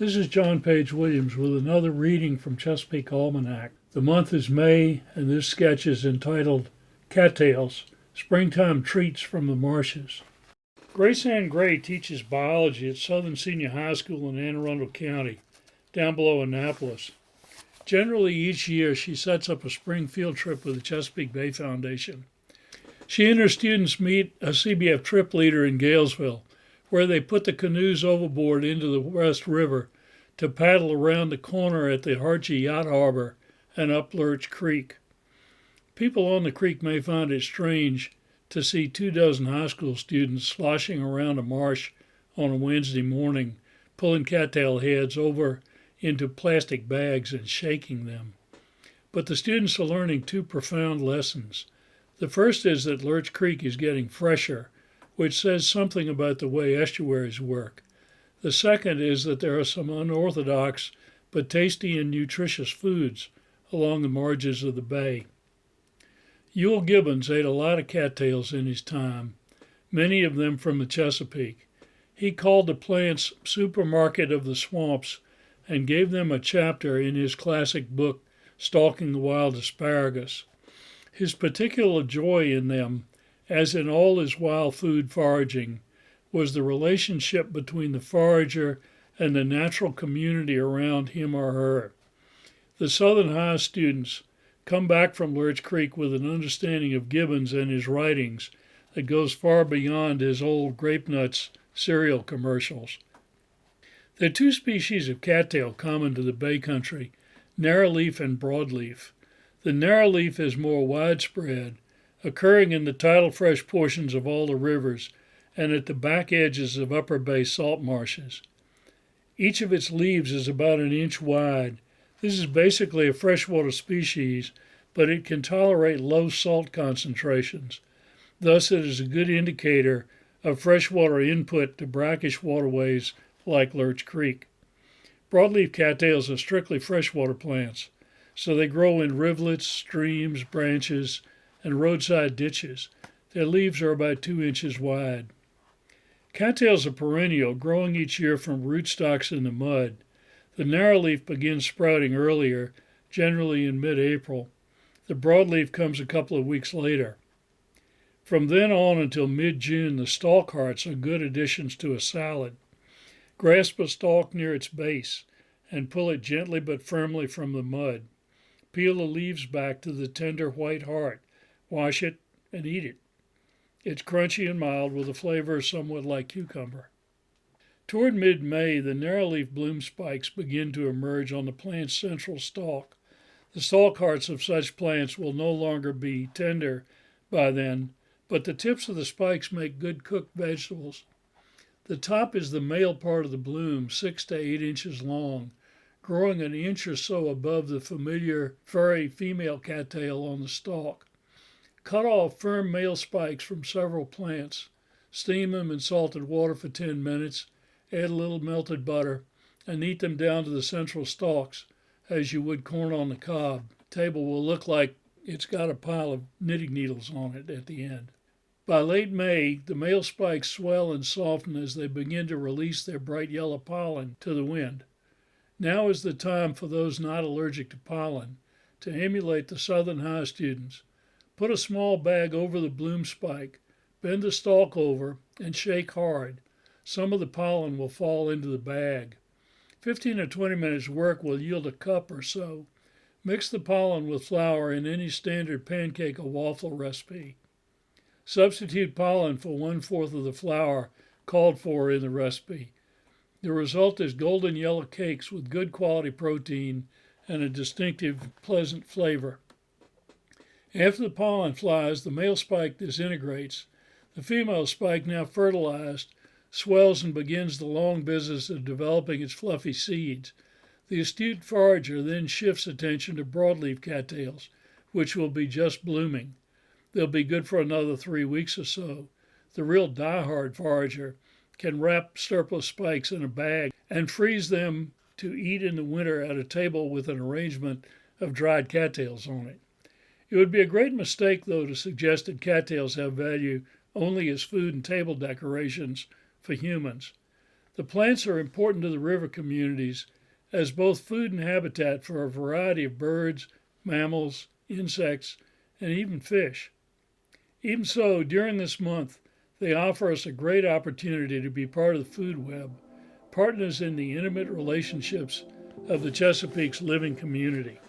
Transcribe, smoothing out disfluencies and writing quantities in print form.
This is John Page Williams with another reading from Chesapeake Almanac. The month is May, and this sketch is entitled Cattails-Springtime Treats from the Marshes. Grace Ann Gray teaches biology at Southern Senior High School in Anne Arundel County, down below Annapolis. Generally, each year she sets up a spring field trip with the Chesapeake Bay Foundation. She and her students meet a CBF trip leader in Galesville, where they put the canoes overboard into the West River to paddle around the corner at the Harchie Yacht Harbor and up Lurch Creek. People on the creek may find it strange to see 24 high school students sloshing around a marsh on a Wednesday morning, pulling cattail heads over into plastic bags and shaking them. But the students are learning two profound lessons. The first is that Lurch Creek is getting fresher, which says something about the way estuaries work. The second is that there are some unorthodox but tasty and nutritious foods along the margins of the bay. Ewell Gibbons ate a lot of cattails in his time, many of them from the Chesapeake. He called the plants Supermarket of the Swamps and gave them a chapter in his classic book, Stalking the Wild Asparagus. His particular joy in them, as in all his wild food foraging, was the relationship between the forager and the natural community around him or her. The Southern High students come back from Lurch Creek with an understanding of Gibbons and his writings that goes far beyond his old grape nuts cereal commercials. There are two species of cattail common to the Bay Country, narrowleaf and broadleaf. The narrowleaf is more widespread, occurring in the tidal fresh portions of all the rivers and at the back edges of upper bay salt marshes. Each of its leaves is about an inch wide. This is basically a freshwater species, but it can tolerate low salt concentrations. Thus, it is a good indicator of freshwater input to brackish waterways like Lurch Creek. Broadleaf cattails are strictly freshwater plants, so they grow in rivulets, streams, branches, and roadside ditches. Their leaves are about 2 inches wide. Cattails are perennial, growing each year from rootstocks in the mud. The narrowleaf begins sprouting earlier, generally in mid-April. The broadleaf comes a couple of weeks later. From then on until mid-June, the stalk hearts are good additions to a salad. Grasp a stalk near its base and pull it gently but firmly from the mud. Peel the leaves back to the tender white heart. Wash it and eat it. It's crunchy and mild with a flavor somewhat like cucumber. Toward mid-May, the narrowleaf bloom spikes begin to emerge on the plant's central stalk. The stalk hearts of such plants will no longer be tender by then, but the tips of the spikes make good cooked vegetables. The top is the male part of the bloom, 6 to 8 inches long, growing an inch or so above the familiar furry female cattail on the stalk. Cut off firm male spikes from several plants. Steam them in salted water for 10 minutes, add a little melted butter, and knead them down to the central stalks as you would corn on the cob. The table will look like it's got a pile of knitting needles on it at the end. By late May, the male spikes swell and soften as they begin to release their bright yellow pollen to the wind. Now is the time for those not allergic to pollen to emulate the Southern High students. Put a small bag over the bloom spike, bend the stalk over, and shake hard. Some of the pollen will fall into the bag. 15 or 20 minutes work will yield a cup or so. Mix the pollen with flour in any standard pancake or waffle recipe. Substitute pollen for 1/4 of the flour called for in the recipe. The result is golden yellow cakes with good quality protein and a distinctive, pleasant flavor. After the pollen flies, the male spike disintegrates. The female spike, now fertilized, swells and begins the long business of developing its fluffy seeds. The astute forager then shifts attention to broadleaf cattails, which will be just blooming. They'll be good for another 3 weeks or so. The real die-hard forager can wrap surplus spikes in a bag and freeze them to eat in the winter at a table with an arrangement of dried cattails on it. It would be a great mistake, though, to suggest that cattails have value only as food and table decorations for humans. The plants are important to the river communities as both food and habitat for a variety of birds, mammals, insects, and even fish. Even so, during this month, they offer us a great opportunity to be part of the food web, partners in the intimate relationships of the Chesapeake's living community.